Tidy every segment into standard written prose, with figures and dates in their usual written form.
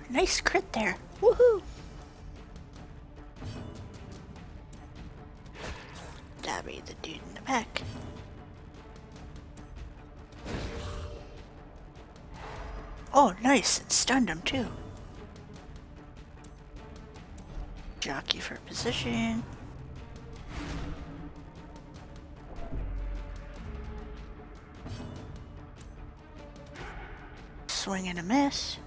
Nice crit there. Woohoo! Dabby the dude in the back. Oh, nice. It stunned him too. Jockey for position. Swing and a miss.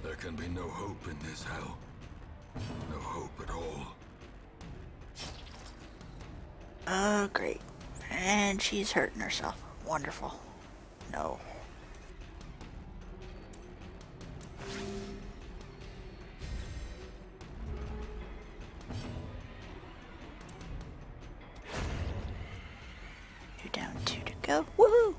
There can be no hope in this hell. No hope at all. Oh, great. And she's hurting herself. Wonderful. No. Two down, two to go. Woohoo!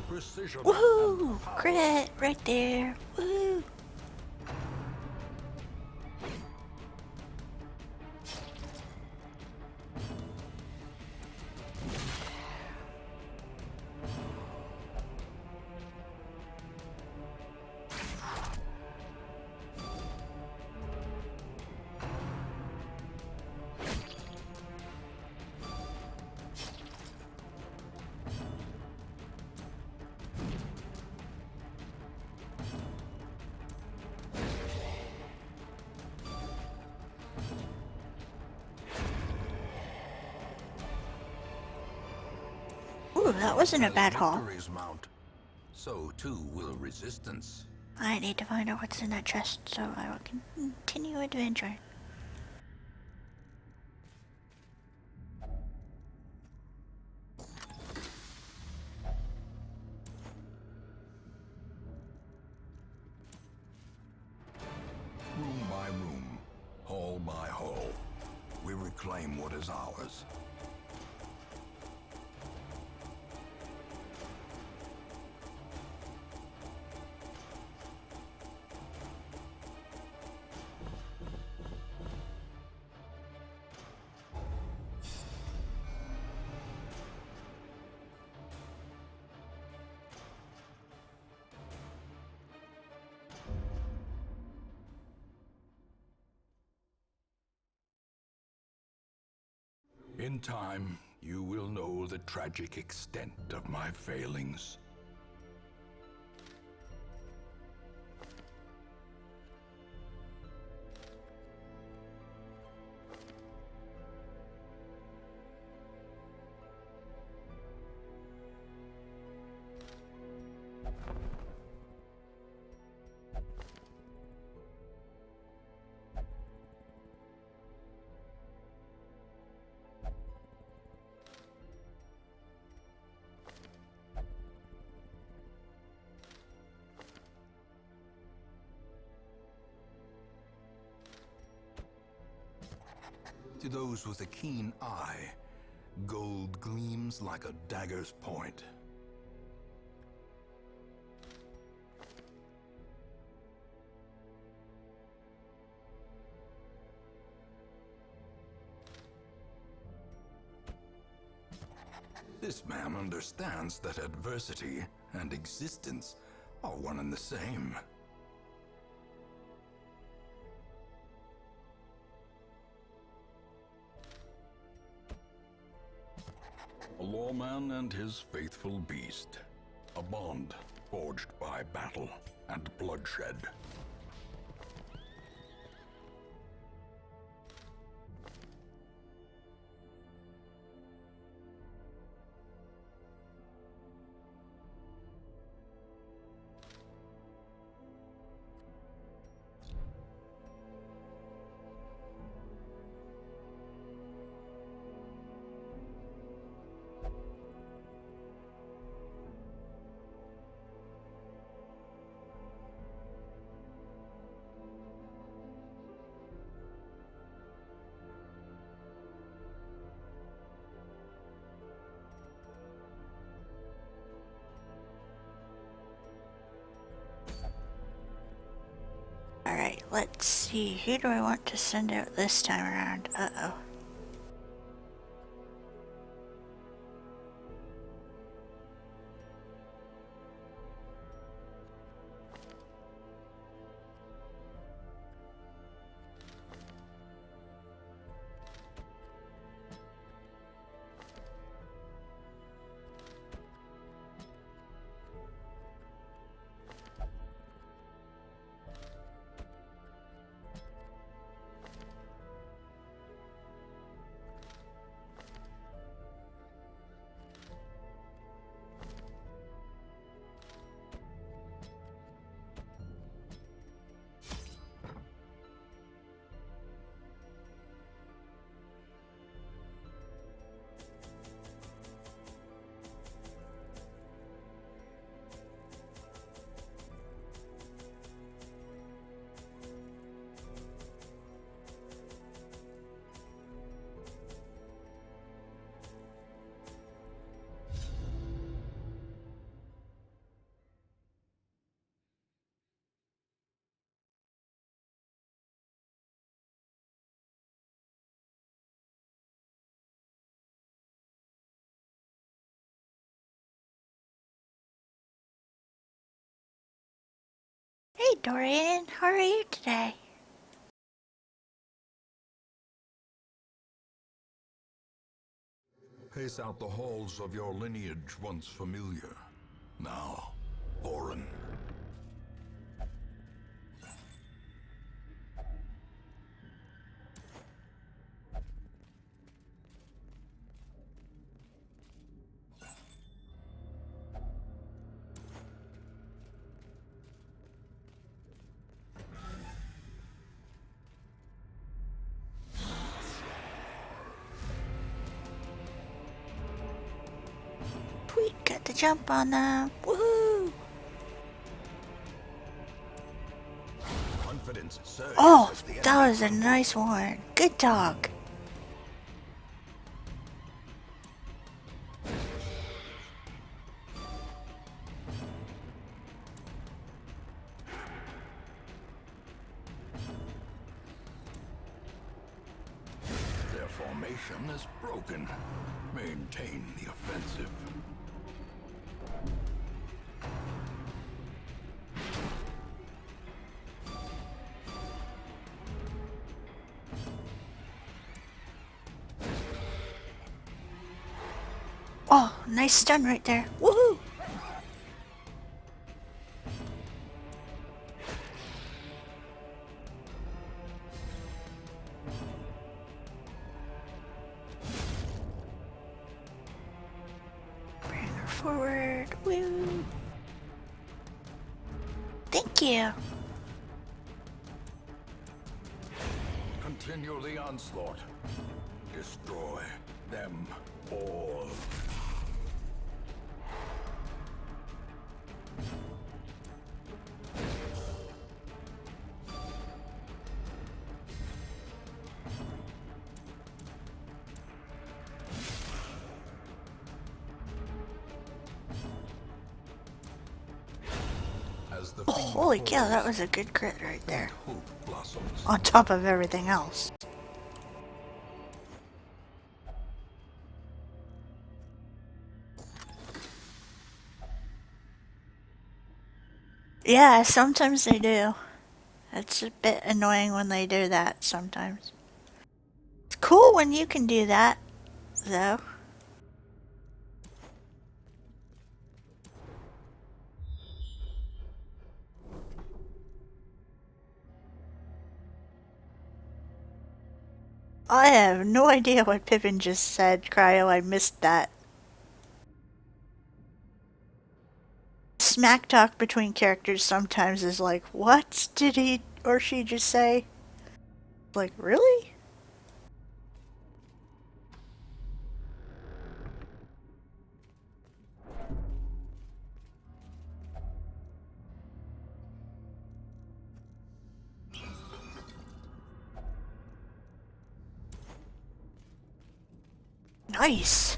Precision. Woohoo! Crit right there. Woohoo! Ooh, that wasn't a bad haul. Victories mount, so too will resistance. I need to find out what's in that chest so I can continue adventuring. Room by room, hall by hall, we reclaim what is ours. In time, you will know the tragic extent of my failings. To those with a keen eye, gold gleams like a dagger's point. This man understands that adversity and existence are one and the same. A lawman and his faithful beast. A bond forged by battle and bloodshed. Alright, let's see. Who do I want to send out this time around? Uh-oh. Hey Dorian, how are you today? Pace out the halls of your lineage once familiar, now foreign. Tweet, got the jump on them. Woohoo! Confidence surges Oh, as the that enemy was a nice one. Good dog. Their formation is broken. Maintain the offensive. Oh, nice stun right there. Woohoo! Bring her forward. Woo! Thank you. Continue the onslaught. Destroy them all. As the Oh, fiend holy cow, that falls, was a good crit right there. hope blossoms. On top of everything else. Yeah, sometimes they do. It's a bit annoying when they do that sometimes. It's cool when you can do that, though. I have no idea what Pippin just said, Cryo. I missed that. Smack talk between characters sometimes is like, what did he or she just say? Like, really? Nice.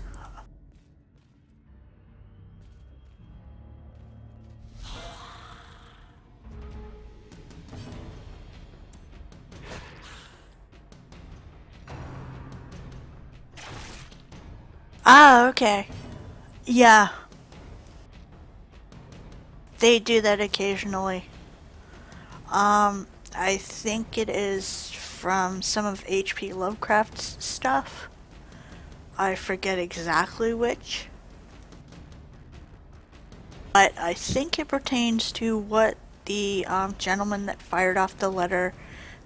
Ah, okay. Yeah, they do that occasionally. I think it is from some of H.P. Lovecraft's stuff. I forget exactly which, but I think it pertains to what the gentleman that fired off the letter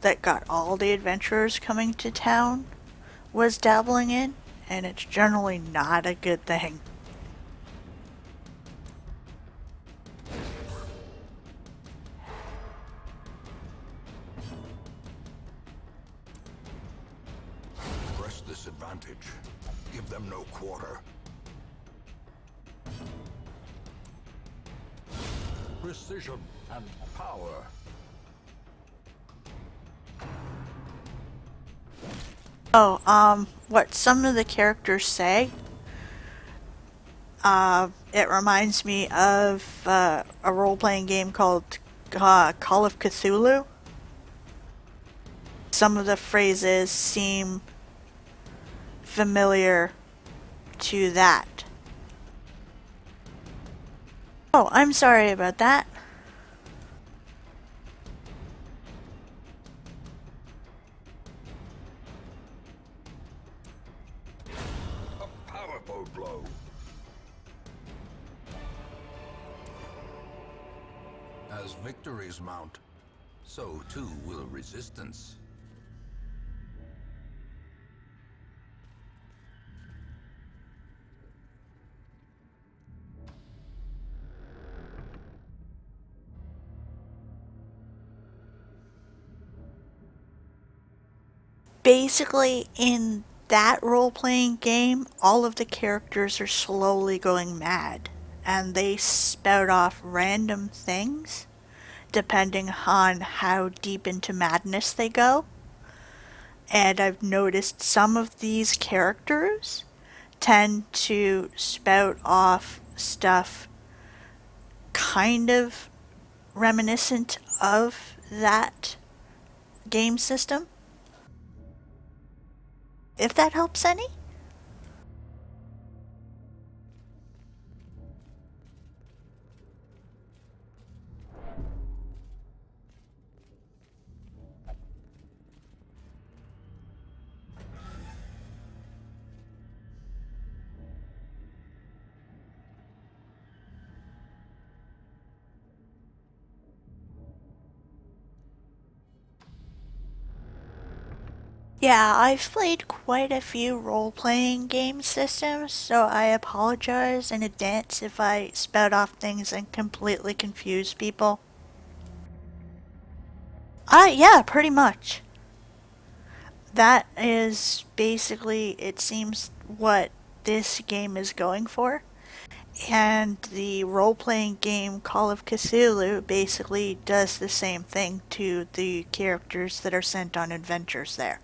that got all the adventurers coming to town was dabbling in, and it's generally not a good thing. Press this advantage. Give them no quarter. Precision and power. Oh, what some of the characters say, it reminds me of a role playing game called Call of Cthulhu. Some of the phrases seem familiar to that. Oh, I'm sorry about that. A powerful blow. As victories mount, so too will resistance. Basically, in that role playing game, all of the characters are slowly going mad, and they spout off random things depending on how deep into madness they go. And I've noticed some of these characters tend to spout off stuff kind of reminiscent of that game system, if that helps any. Yeah, I've played quite a few role playing game systems, so I apologize in advance if I spout off things and completely confuse people. Yeah, pretty much. That is basically, it seems, what this game is going for. And the role playing game Call of Cthulhu basically does the same thing to the characters that are sent on adventures there.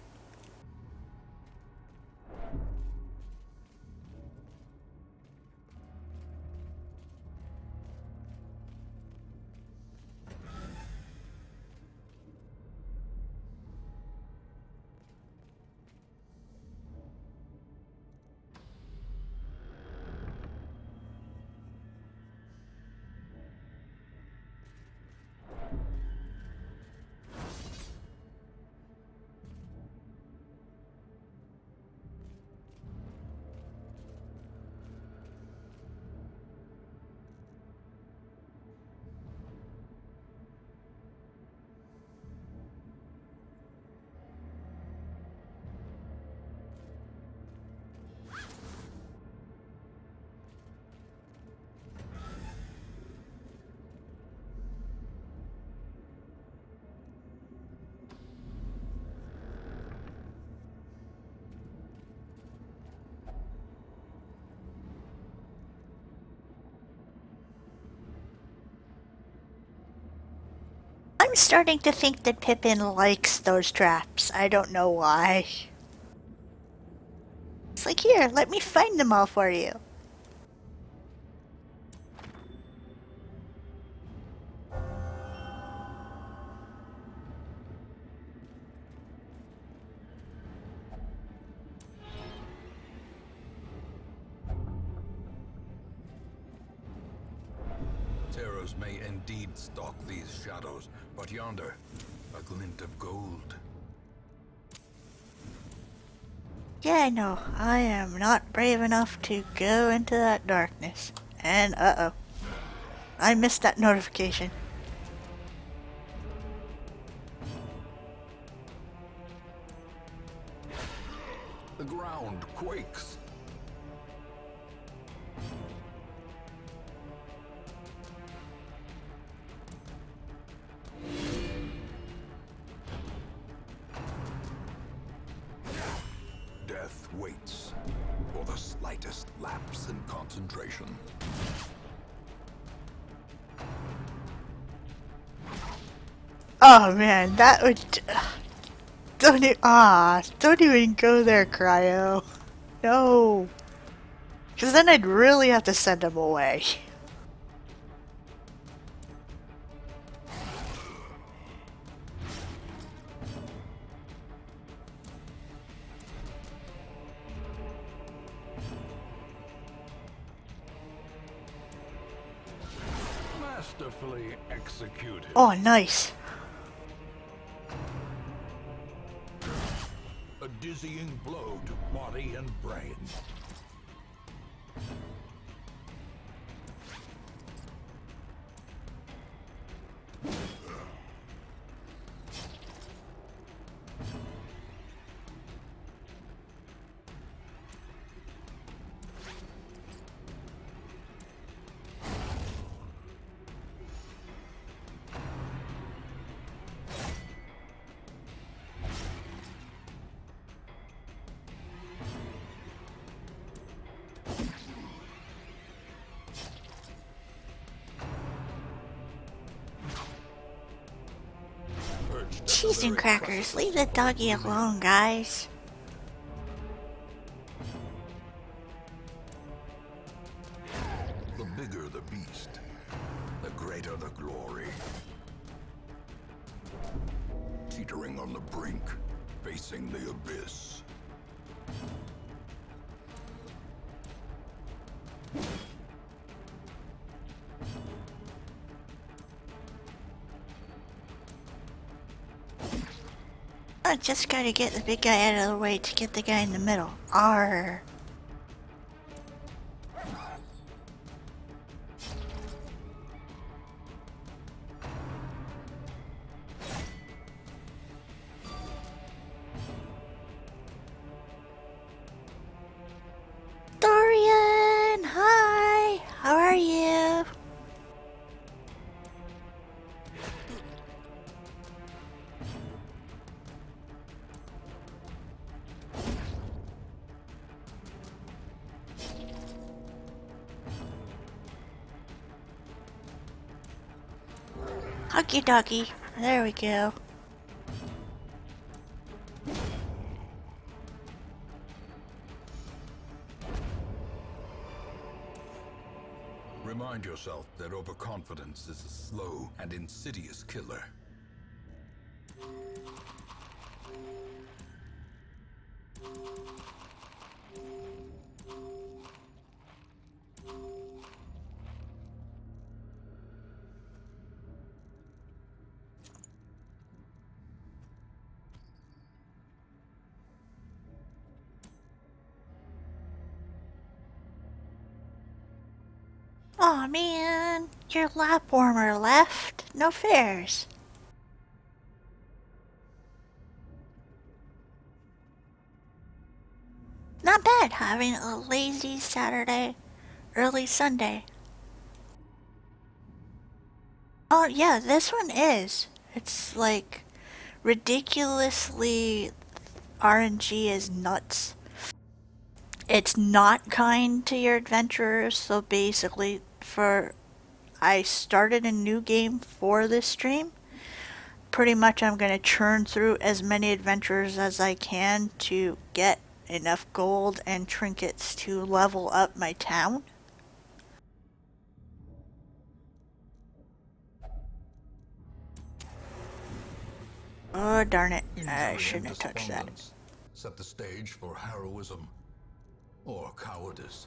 I'm starting to think that Pippin likes those traps. I don't know why. It's like, here, let me find them all for you. Terrors may indeed stalk these shadows, but yonder, a glint of gold. Yeah, no, I am not brave enough to go into that darkness. And uh-oh, I missed that notification. The ground quakes. Death waits for the slightest lapse in concentration. Oh man, that would... don't even go there, Cryo. No. Because then I'd really have to send him away. Masterfully executed. Oh, nice. A dizzying blow to body and brain. Cheese and crackers, leave the doggy alone, guys. The bigger the beast, the greater the glory. Teetering on the brink, facing the abyss. I just gotta get the big guy out of the way to get the guy in the middle. Arr. Dorian, hi. How are you? Huggy doggy. There we go. Remind yourself that overconfidence is a slow and insidious killer. Aw man, your lap warmer left. No fairs. Not bad having a lazy Saturday, early Sunday. Oh yeah, this one is. It's like ridiculously RNG is nuts. It's not kind to your adventurers, so basically I started a new game for this stream. pretty much I'm going to churn through as many adventures as I can to get enough gold and trinkets to level up my town. Oh, darn it. I Injury and shouldn't have touched that. despondence set the stage for heroism or cowardice.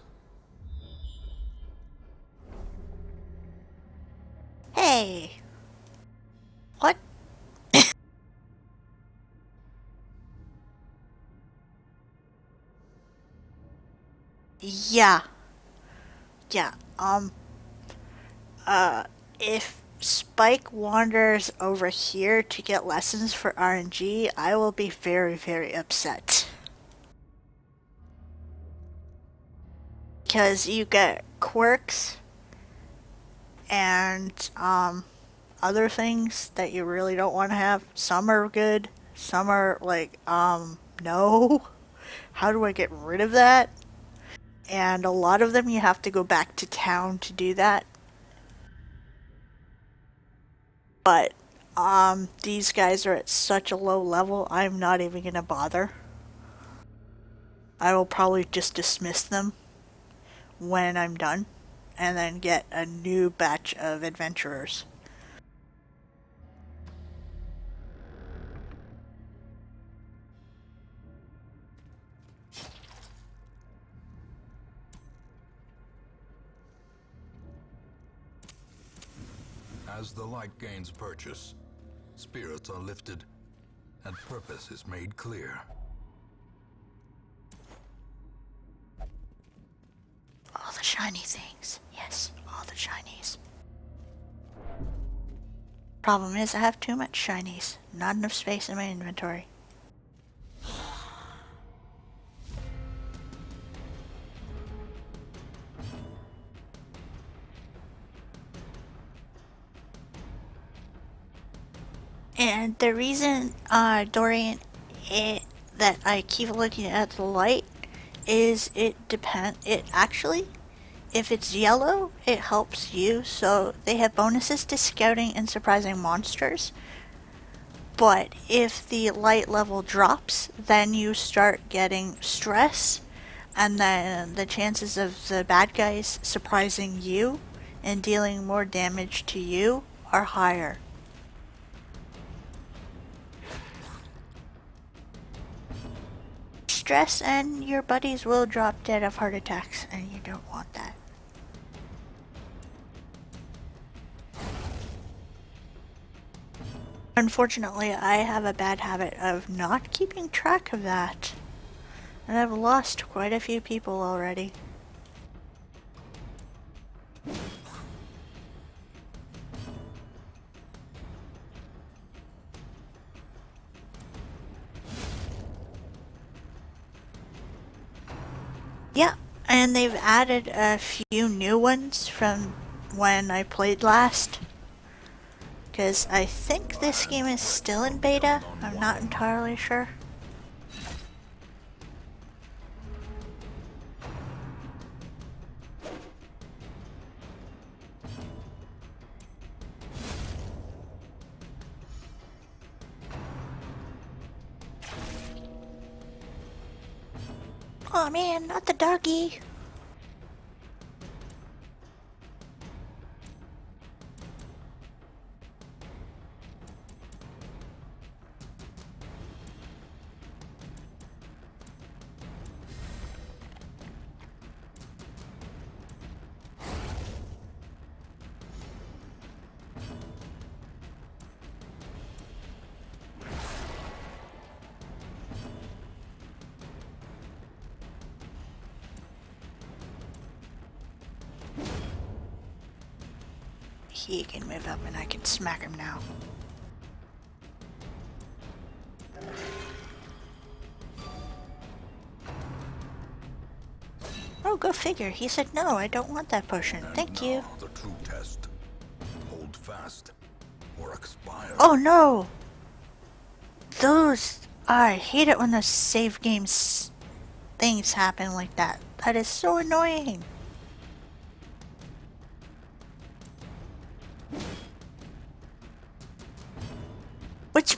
Hey! What? Yeah. Yeah. If Spike wanders over here to get lessons for RNG, I will be very, very upset. Because you get quirks and other things that you really don't want to have. Some are good, some are like, no. How do I get rid of that? And a lot of them you have to go back to town to do that. But these guys are at such a low level, I'm not even gonna bother. I will probably just dismiss them when I'm done and then get a new batch of adventurers. As the light gains purchase, spirits are lifted and purpose is made clear. All the shiny things. Yes, all the shinies. Problem is, I have too much shinies. Not enough space in my inventory. And the reason, Dorian, that I keep looking at the light is it actually, if it's yellow, it helps you, so they have bonuses to scouting and surprising monsters. But if the light level drops, then you start getting stress, and then the chances of the bad guys surprising you and dealing more damage to you are higher. Stress and your buddies will drop dead of heart attacks, and you don't want that. Unfortunately, I have a bad habit of not keeping track of that, and I've lost quite a few people already. Yeah, and they've added a few new ones from when I played last. Because I think this game is still in beta. I'm not entirely sure. Oh man, not the doggy. He can move up and I can smack him now. Oh, go figure. He said, no, I don't want that potion. Thank you. The true test. Hold fast or expire. Oh no! Those... I hate it when those save games things happen like that. That is so annoying.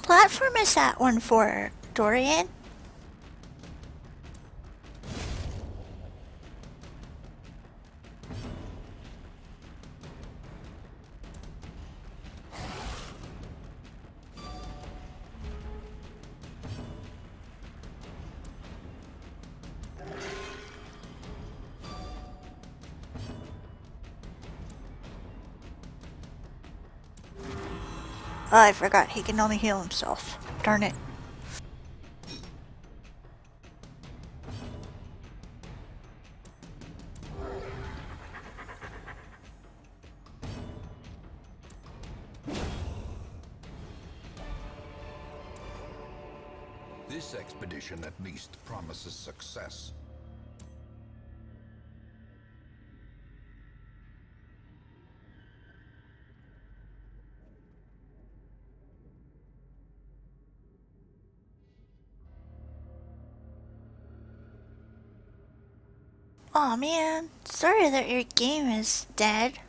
platform is that one for, Dorian? Oh, I forgot. He can only heal himself. Darn it. This expedition at least promises success. Aw, man. Sorry that your game is dead.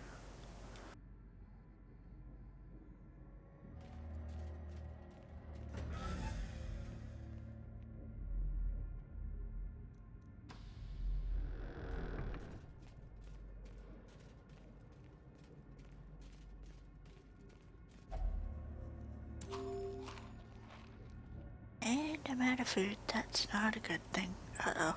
And I'm out of food. That's not a good thing. Uh-oh.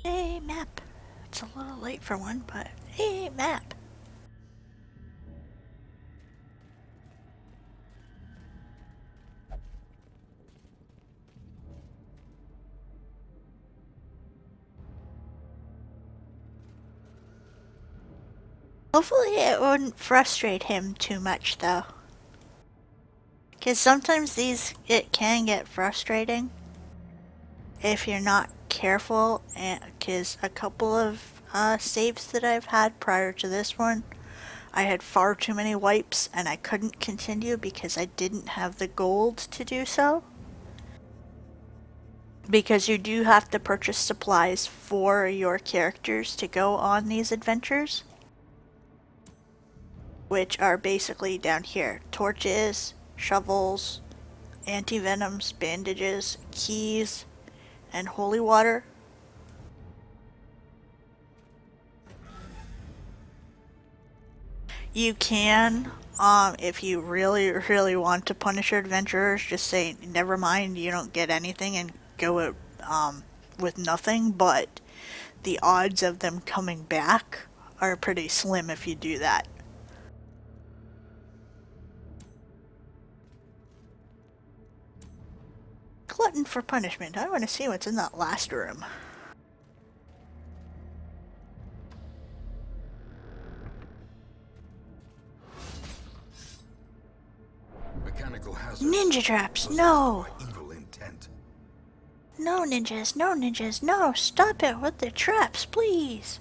Hey, map. It's a little late for one, but hey, map. Hopefully it wouldn't frustrate him too much, though. Because sometimes it can get frustrating if you're not careful. Because a couple of saves that I've had prior to this one, I had far too many wipes and I couldn't continue because I didn't have the gold to do so. Because you do have to purchase supplies for your characters to go on these adventures, which are basically down here: torches, shovels, anti-venoms, bandages, keys, and holy water. You can, if you really, really want to punish your adventurers, just say, never mind, you don't get anything, and go with nothing, but the odds of them coming back are pretty slim if you do that. Glutton for punishment. I want to see what's in that last room. Mechanical hazards. Ninja traps, no! Evil intent. No ninjas, no ninjas, no! Stop it with the traps, please!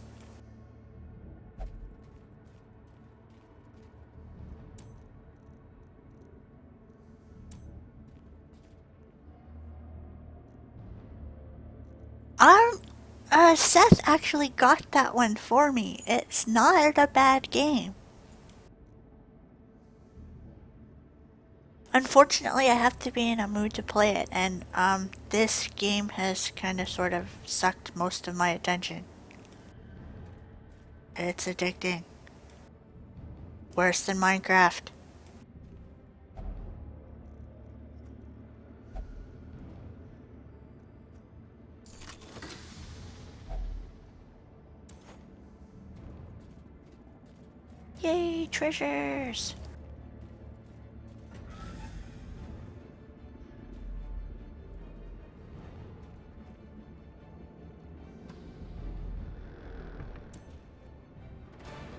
Seth actually got that one for me. It's not a bad game. Unfortunately, I have to be in a mood to play it, and, this game has kind of sort of sucked most of my attention. It's addicting. Worse than Minecraft. Yay, treasures!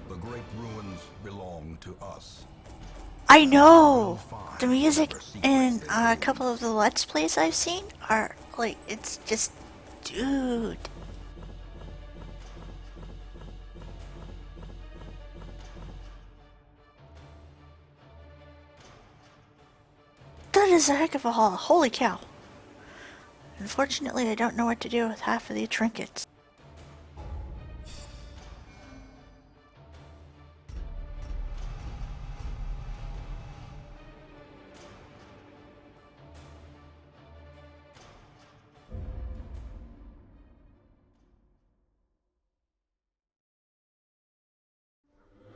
The great ruins belong to us. I know! The music in a couple of the Let's Plays I've seen are, like, it's just... dude. That is a heck of a haul. Holy cow. Unfortunately, I don't know what to do with half of the trinkets.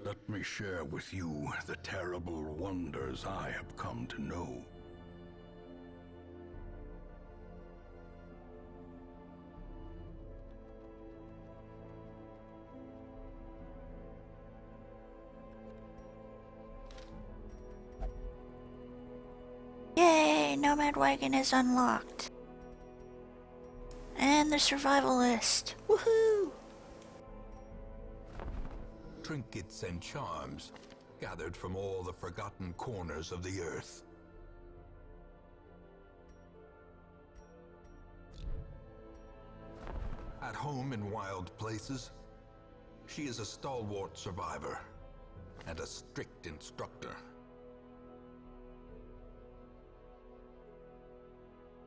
Let me share with you the terrible wonders I have come to know. Yay! Nomad Wagon is unlocked. And the survival list. Woohoo! Trinkets and charms, gathered from all the forgotten corners of the earth. At home in wild places, she is a stalwart survivor and a strict instructor.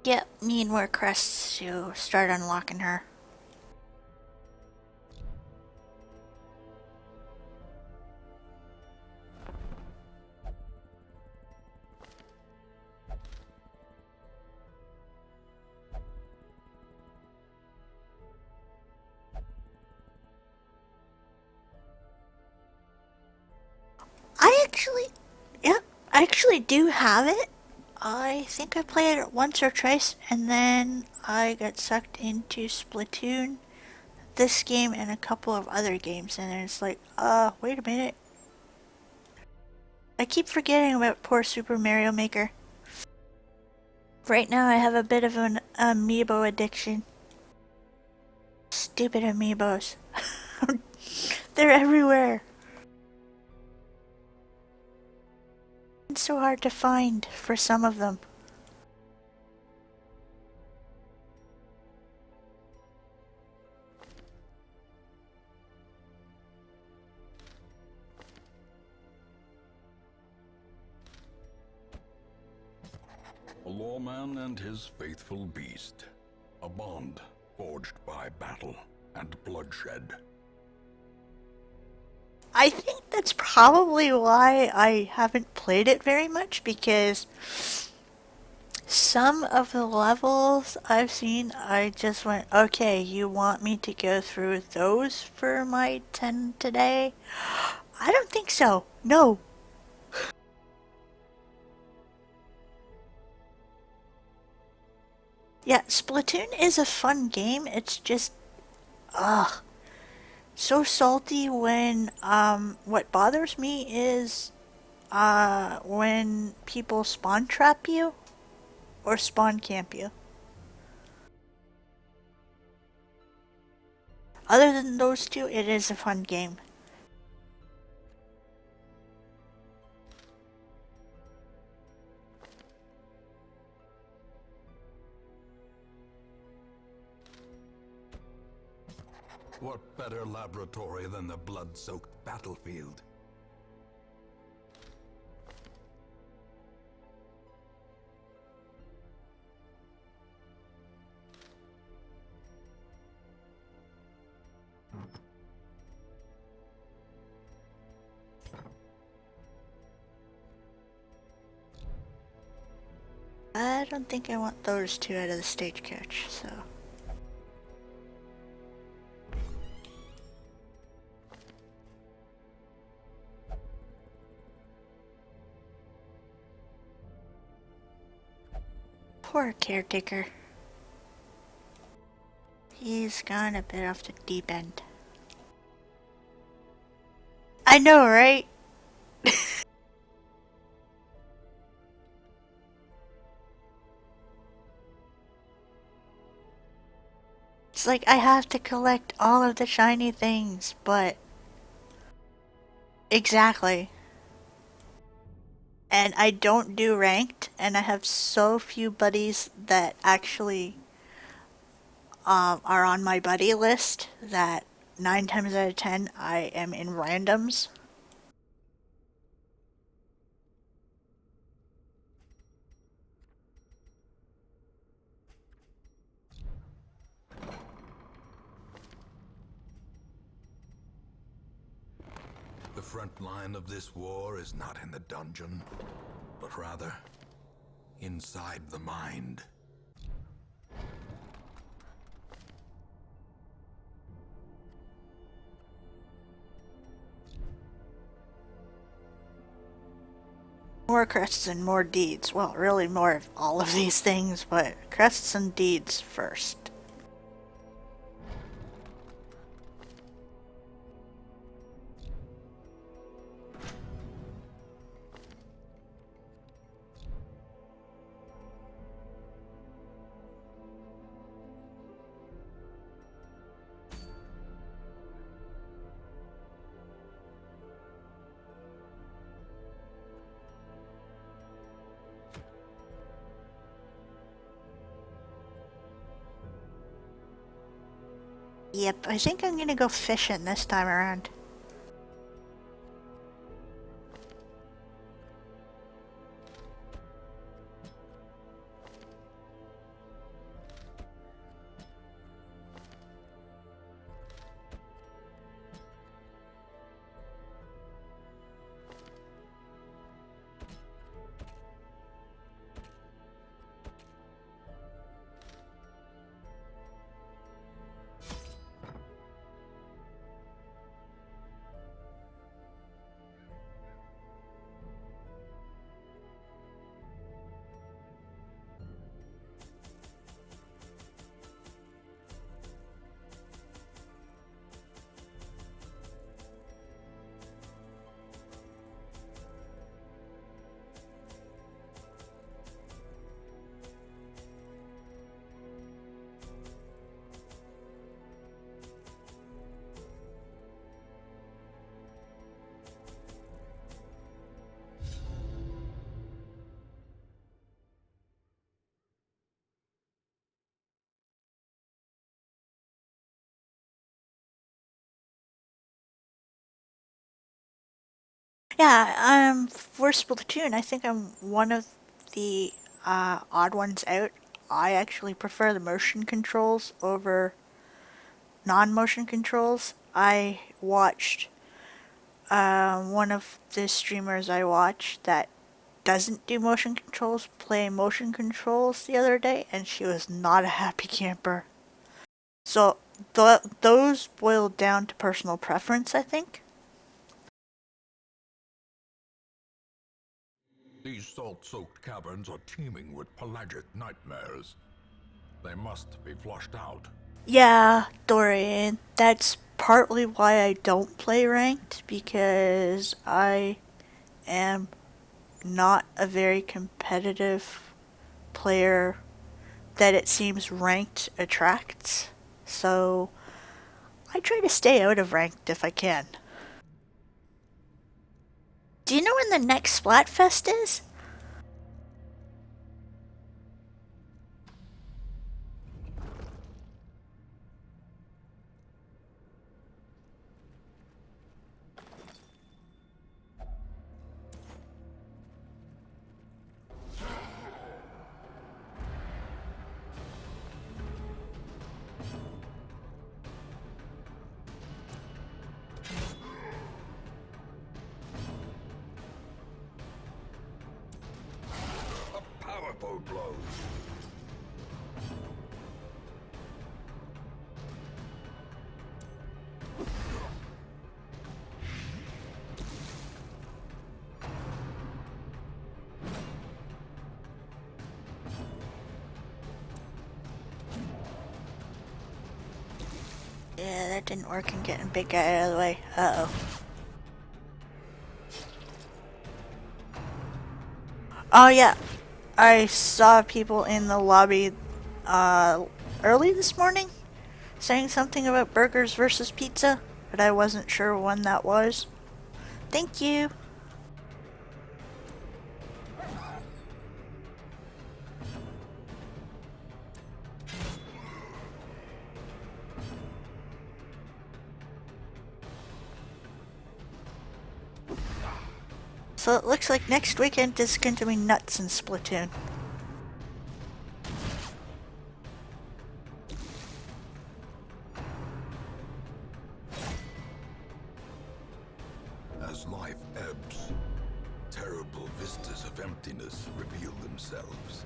Yep, need more crests to start unlocking her. I actually do have it. I think I played it once or twice, and then I got sucked into Splatoon, this game, and a couple of other games, and it's like, wait a minute. I keep forgetting about poor Super Mario Maker. Right now I have a bit of an amiibo addiction. Stupid amiibos. They're everywhere. It's so hard to find for some of them. A lawman and his faithful beast. A bond forged by battle and bloodshed. I think that's probably why I haven't played it very much, because some of the levels I've seen, I just went, okay, you want me to go through those for my 10 today? I don't think so. No. Yeah, Splatoon is a fun game. It's just, ugh, so salty when, what bothers me is, when people spawn trap you or spawn camp you. Other than those two, it is a fun game. What better laboratory than the blood-soaked battlefield? I don't think I want those two out of the stagecoach, so. Poor caretaker. He's gone a bit off the deep end. I know, right? It's like I have to collect all of the shiny things, but... Exactly. And I don't do ranked, and I have so few buddies that actually are on my buddy list that 9 times out of 10 I am in randoms. The front line of this war is not in the dungeon, but rather inside the mind. More crests and more deeds. Well, really more of all of these things, but crests and deeds first. Yep, I think I'm gonna go fishing this time around. Yeah, for Splatoon, I think I'm one of the odd ones out. I actually prefer the motion controls over non-motion controls. I watched one of the streamers I watch that doesn't do motion controls play motion controls the other day, and she was not a happy camper. So those boil down to personal preference, I think. These salt-soaked caverns are teeming with pelagic nightmares. They must be flushed out. Yeah, Dorian, that's partly why I don't play ranked, because I am not a very competitive player that it seems ranked attracts. So I try to stay out of ranked if I can. Do you know when the next Splatfest is? A powerful blow. Yeah, that didn't work in getting big guy out of the way. Uh-oh. Oh yeah, I saw people in the lobby uh, early this morning saying something about burgers versus pizza, but I wasn't sure when that was. Thank you. So it looks like next weekend is going to be nuts in Splatoon. As webs. Terrible vistas of emptiness reveal themselves.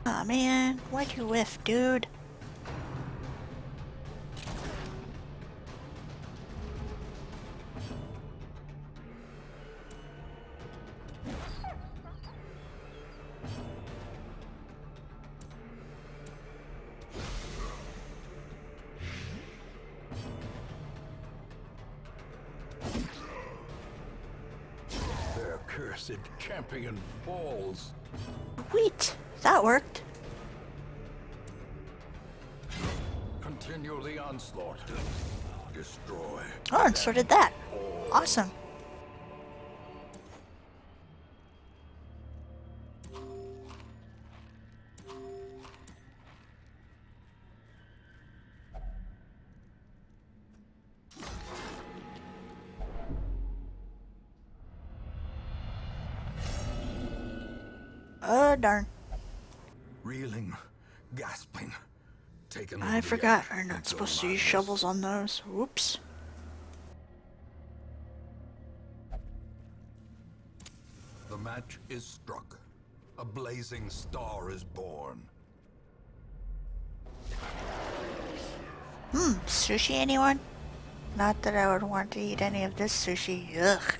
Aw man, why'd you whiff, dude? Their cursed champion falls. Sweet, that worked. Continue the onslaught. Destroy. Oh, and so did that. Awesome. Oh, darn. Reeling, gasping, taken I over the forgot. edge I'm not of supposed to madness. use shovels on those. Whoops. The match is struck. A blazing star is born. Sushi, anyone? Not that I would want to eat any of this sushi. Ugh.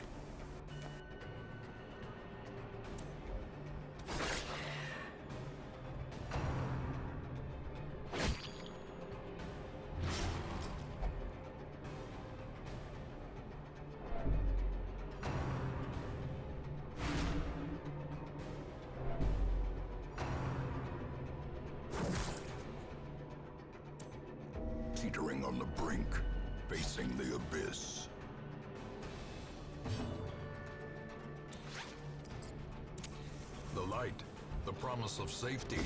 Teetering on the brink, facing the abyss. The light, the promise of safety.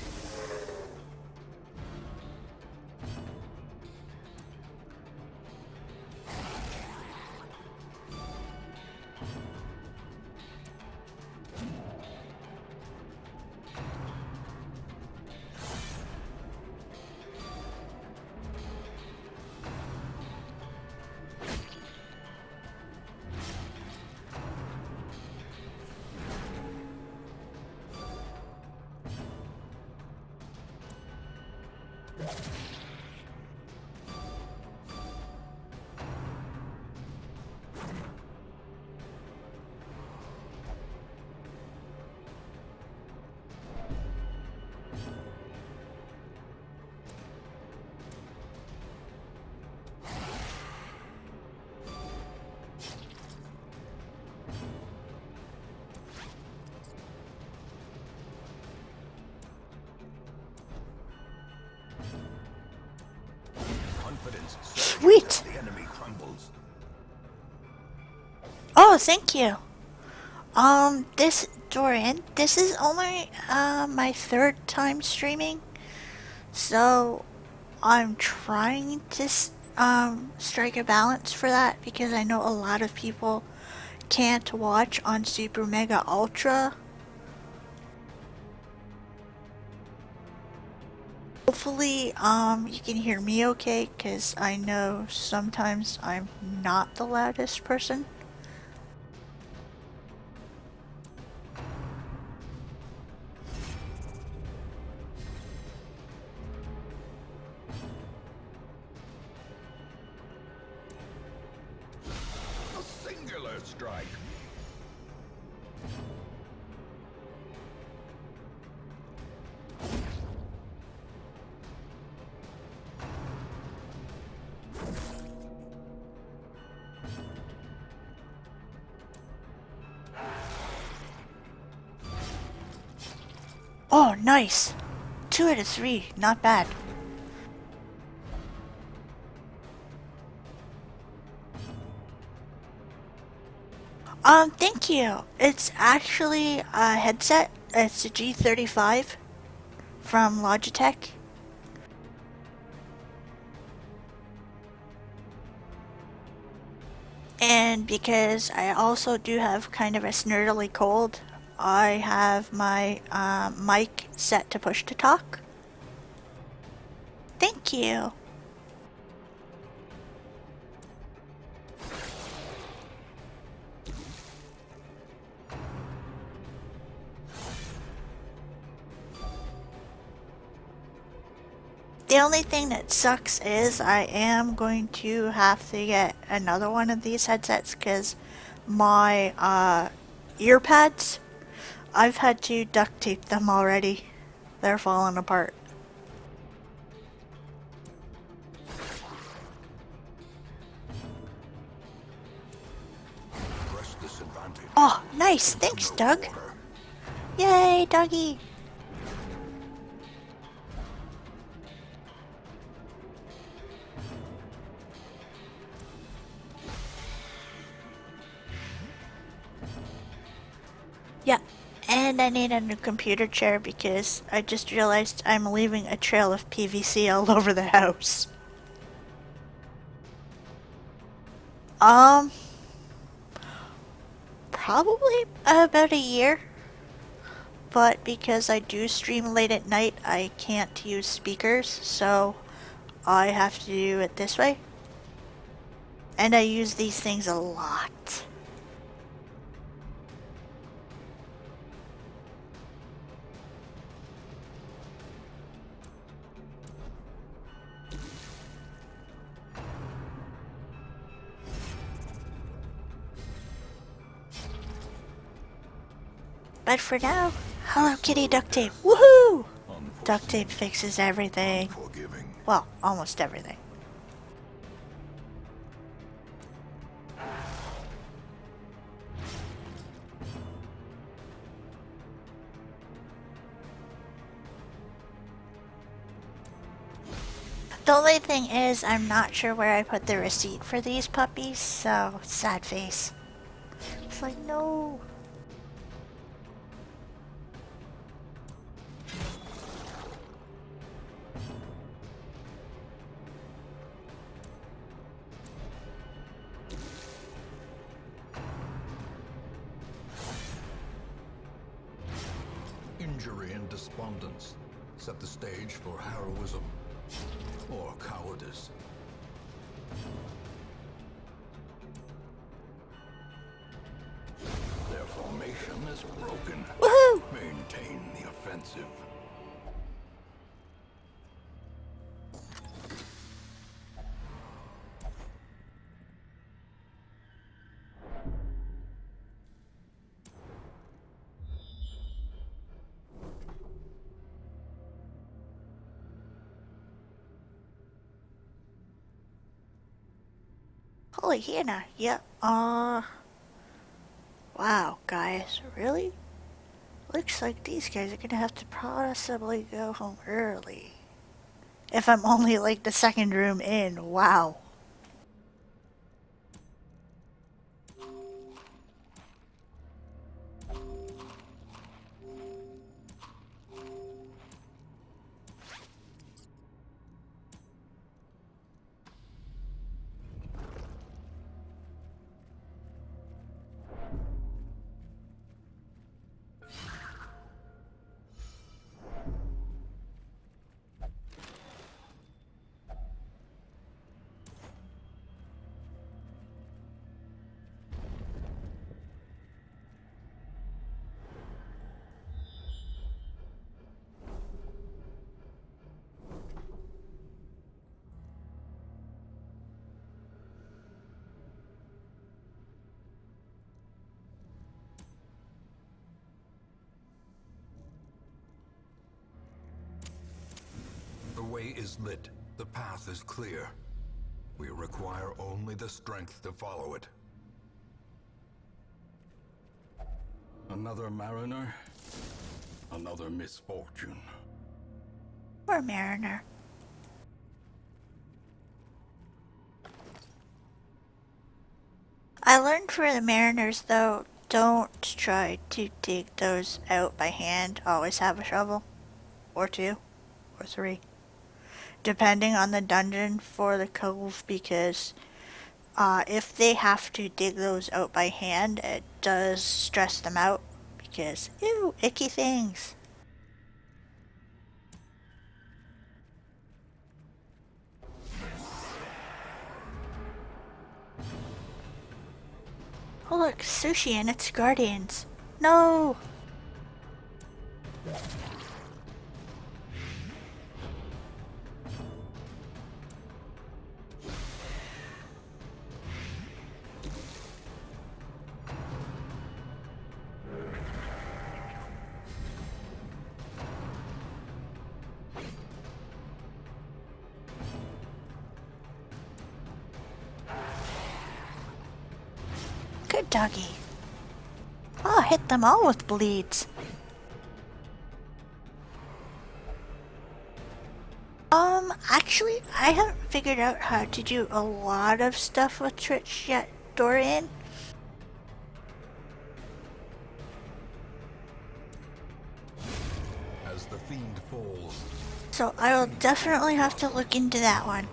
Confidence surges Sweet. as the enemy crumbles. Oh, thank you. Dorian, this is only, my third time streaming. So, I'm trying to, strike a balance for that because I know a lot of people can't watch on Super Mega Ultra. Hopefully, you can hear me okay, because I know sometimes I'm not the loudest person. A singular strike. Oh, nice! 2 out of 3, not bad. Thank you. It's actually a headset. It's a G35 from Logitech. And because I also do have kind of a snurdly cold, I have my mic set to push to talk. Thank you. The only thing that sucks is I am going to have to get another one of these headsets because my ear pads, I've had to duct tape them already. They're falling apart. Press this advantage. Oh, nice. Into Thanks, no Doug. quarter. Yay, Dougie. Yeah, and I need a new computer chair because I just realized I'm leaving a trail of PVC all over the house. Um, Probably about a year, but because I do stream late at night, I can't use speakers, so I have to do it this way. And I use these things a lot. But for now, Hello Kitty duct tape. Woohoo! Duct tape fixes everything. Unforgiving. Well, almost everything. The only thing is, I'm not sure where I put the receipt for these puppies, so sad face. It's like, no. Injury and despondence set the stage for heroism or cowardice. Their formation is broken. Woohoo! Maintain the offensive. Holy Hannah, yep. Wow, guys, really? Looks like these guys are gonna have to possibly go home early. If I'm only like the second room in, wow. The way is lit. The path is clear. We require only the strength to follow it. Another mariner, another misfortune. Poor Mariner. I learned for the Mariners, though, don't try to dig those out by hand. Always have a shovel. Or two. Or three. Depending on the dungeon for the cove, because if they have to dig those out by hand, it does stress them out. Because, ew, icky things. Oh look, sushi and its guardians. No! Good doggy. Oh, hit them all with bleeds. Actually, I haven't figured out how to do a lot of stuff with Twitch yet, Dorian. As the fiend falls, So I will definitely have to look into that one.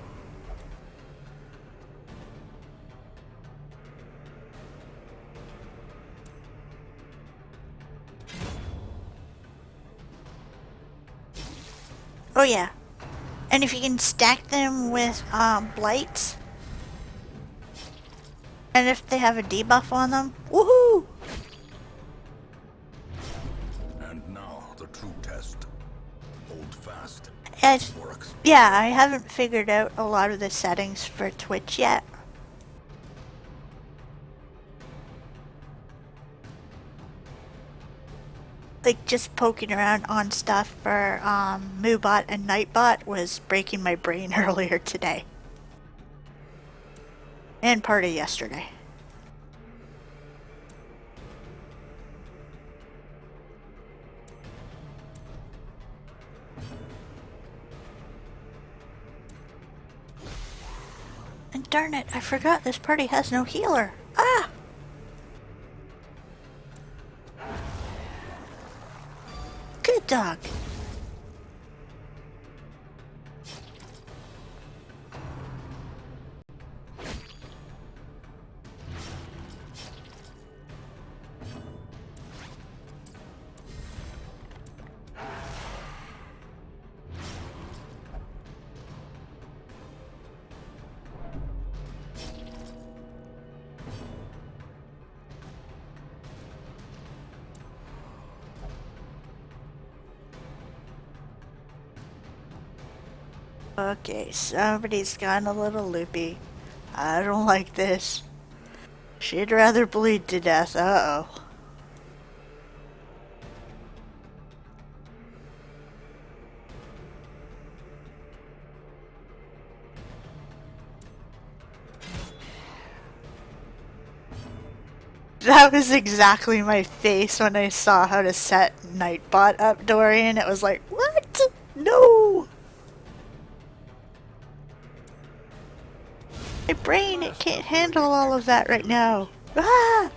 Oh yeah. And if you can stack them with blights, and if they have a debuff on them, woohoo! and now the true test. Hold fast. As, Works. yeah, I haven't figured out a lot of the settings for Twitch yet. Like, just poking around on stuff for Moobot and Nightbot was breaking my brain earlier today. And part of yesterday. And darn it, I forgot this party has no healer. Ah! Good dog. Okay, somebody's gotten a little loopy. I don't like this. She'd rather bleed to death. Uh-oh. That was exactly my face when I saw how to set Nightbot up, Dorian. It was like, what? No! My brain, it can't handle all of that right now. Ah!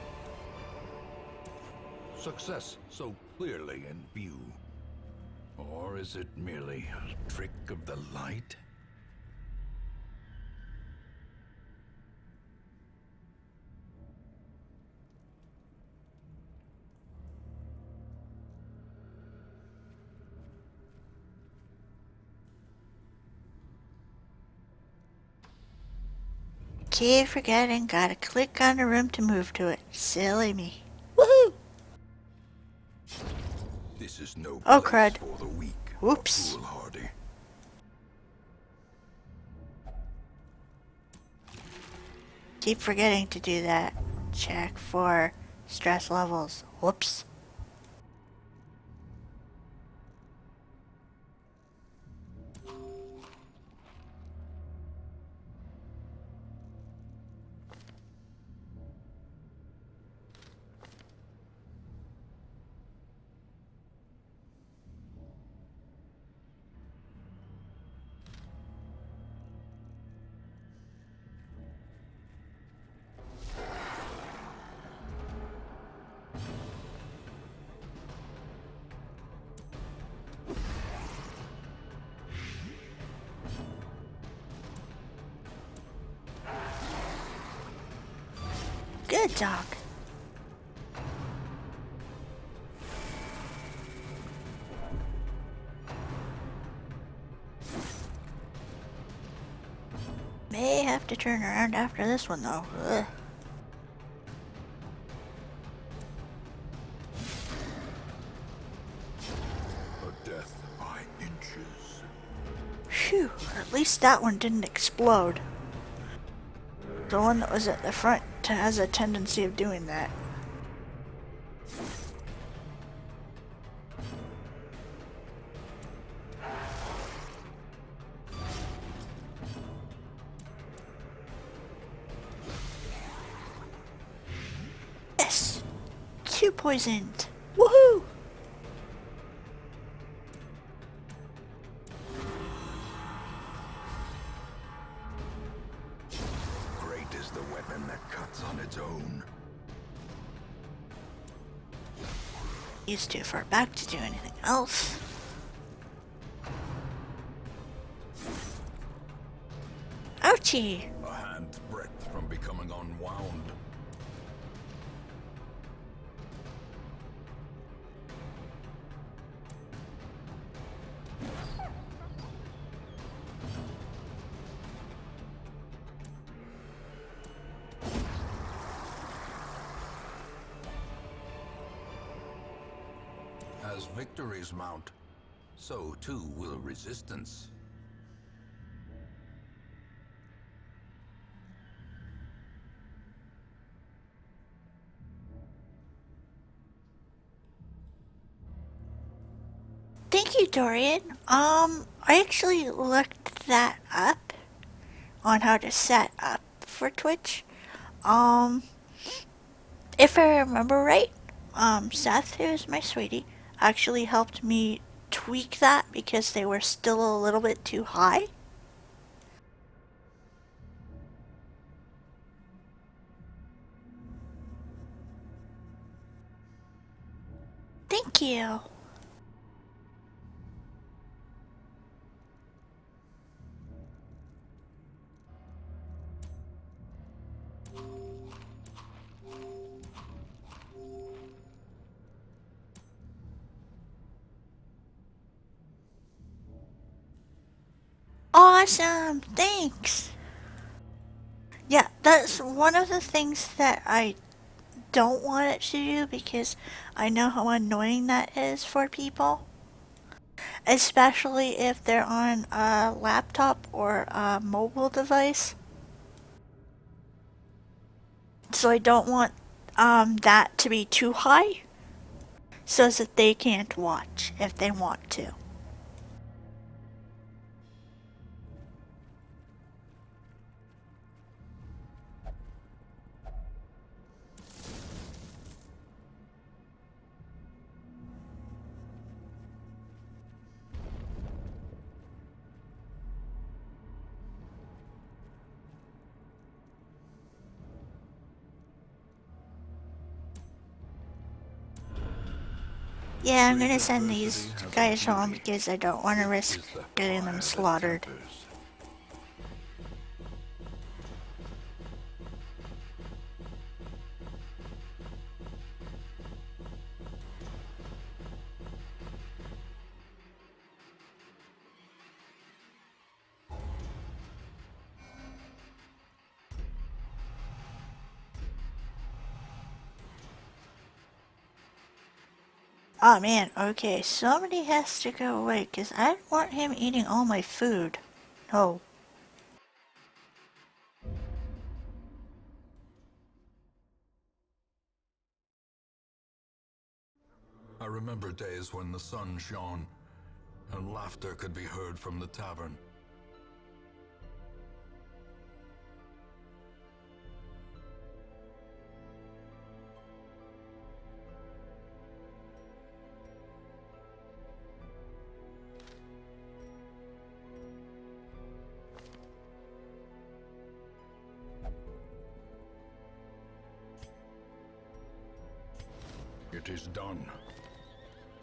Success so clearly in view. Or is it merely a trick of the light? Keep forgetting, gotta click on a room to move to it. Silly me. Woohoo! This is no Oh, place crud. for the weak. Whoops. Foolhardy. Keep forgetting to do that. Check for stress levels. Whoops. Good dog. May have to turn around after this one though. Ugh. A death by inches. Phew, at least that one didn't explode. The one that was at the front has a tendency of doing that. you poisoned. Woohoo! Great is the weapon that cuts on its own. He's too far back to do anything else. Ouchie! A hand's breadth from becoming unwound. As victories mount, so too will resistance. Thank you, Dorian. I actually looked that up on how to set up for Twitch. Um, if I remember right, Seth, who's my sweetie, actually helped me tweak that because they were still a little bit too high. Thank you. Awesome, thanks. Yeah, that's one of the things that I don't want it to do because I know how annoying that is for people, especially if they're on a laptop or a mobile device. So I don't want that to be too high so that they can't watch if they want to. Yeah, I'm gonna send these guys home because I don't want to risk getting them slaughtered. Oh man, okay, somebody has to go away because I don't want him eating all my food. No. I remember days when the sun shone and laughter could be heard from the tavern. It is done.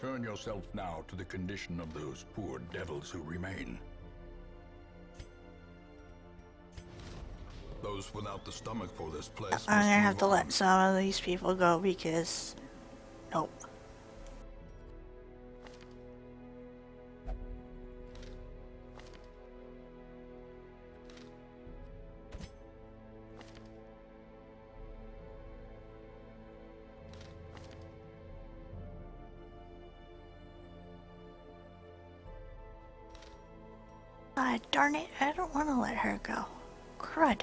Turn yourself now to the condition of those poor devils who remain. Those without the stomach for this place. I'm must gonna have move to on. let some of these people go because... Nope. Darn it, I don't want to let her go. Crud.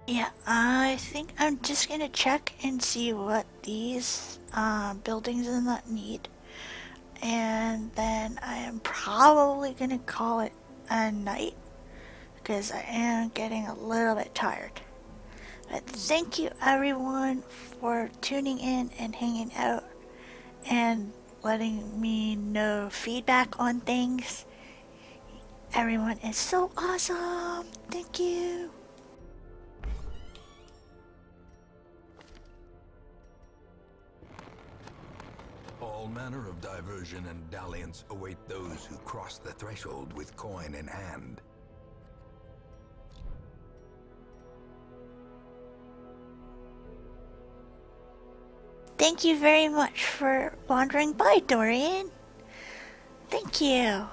Yeah, I think I'm just gonna check and see what these buildings and that need. And then I am probably gonna call it a night because I am getting a little bit tired. But thank you everyone for tuning in and hanging out and letting me know feedback on things. Everyone is so awesome. Thank you. All manner of diversion and dalliance await those who cross the threshold with coin in hand. Thank you very much for wandering by, Dorian. Thank you.